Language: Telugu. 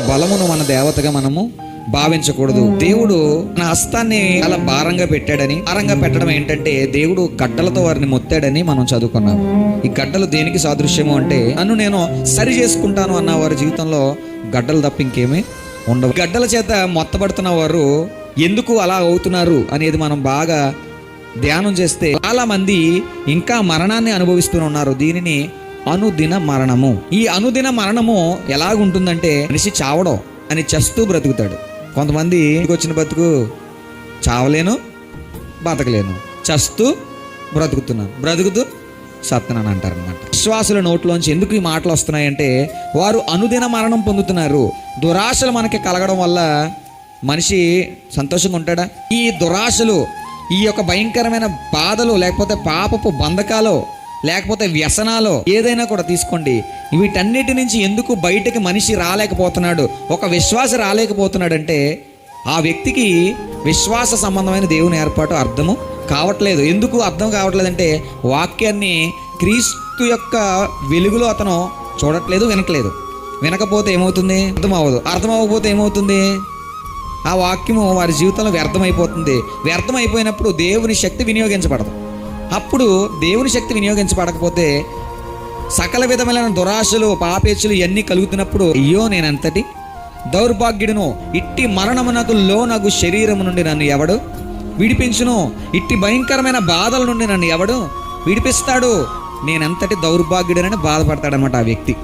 బలమును మన దేవతగా మనము భావించకూడదు. దేవుడు మన హస్తాన్ని అలా భారంగా పెట్టాడని, భారంగా పెట్టడం ఏంటంటే దేవుడు గడ్డలతో వారిని మొత్తాడని మనం చదువుకున్నాం. ఈ గడ్డలు దేనికి సాదృశ్యము అంటే, నన్ను నేను సరి చేసుకుంటాను అన్న వారి జీవితంలో గడ్డలు తప్ప ఇంకేమీ ఉండవు. గడ్డల చేత మొత్తబడుతున్న వారు ఎందుకు అలా అవుతున్నారు అనేది మనం బాగా ధ్యానం చేస్తే చాలా మంది ఇంకా మరణాన్ని అనుభవిస్తూ ఉన్నారు. దీనిని అనుదిన మరణము. ఈ అనుదిన మరణము ఎలాగుంటుందంటే, మనిషి చావడం అని చస్తూ బ్రతుకుతాడు. కొంతమంది వచ్చిన బతుకు చావలేను, బతకలేను, చస్తూ బ్రతుకుతున్నాను, బ్రతుకుతూ సత్తున్నాను అంటారు అనమాట. విశ్వాసుల నోట్లోంచి ఎందుకు ఈ మాటలు వస్తున్నాయంటే, వారు అనుదిన మరణం పొందుతున్నారు. దురాశలు మనకి కలగడం వల్ల మనిషి సంతోషంగా ఉంటాడా? ఈ దురాశలు, ఈ యొక్క భయంకరమైన బాధలు, లేకపోతే పాపపు బంధకాలు, లేకపోతే వ్యసనాలు ఏదైనా కూడా తీసుకోండి, వీటన్నిటి నుంచి ఎందుకు బయటకి మనిషి రాలేకపోతున్నాడు, ఒక విశ్వాస రాలేకపోతున్నాడంటే, ఆ వ్యక్తికి విశ్వాస సంబంధమైన దేవుని ఏర్పాటు అర్థము కావట్లేదు. ఎందుకు అర్థం కావట్లేదంటే, వాక్యాన్ని క్రీస్తు యొక్క వెలుగులో అతను చూడట్లేదు, వినట్లేదు. వినకపోతే ఏమవుతుంది? అర్థం అవ్వదు. అర్థం అవ్వకపోతే ఏమవుతుంది? ఆ వాక్యము వారి జీవితంలో వ్యర్థమైపోతుంది. వ్యర్థమైపోయినప్పుడు దేవుని శక్తి వినియోగించబడదు. అప్పుడు దేవుని శక్తి వినియోగించబడకపోతే సకల విధమైన దురాశలు, పాపేచ్చులు ఇవన్నీ కలుగుతున్నప్పుడు, అయ్యో నేనంతటి దౌర్భాగ్యుడును, ఇట్టి మరణమునకు లోనగు శరీరము నుండి నన్ను ఎవడు విడిపించును, ఇట్టి భయంకరమైన బాధల నుండి నన్ను ఎవడు విడిపిస్తాడు, నేనంతటి దౌర్భాగ్యుడనని బాధపడతాడనమాట ఆ వ్యక్తి.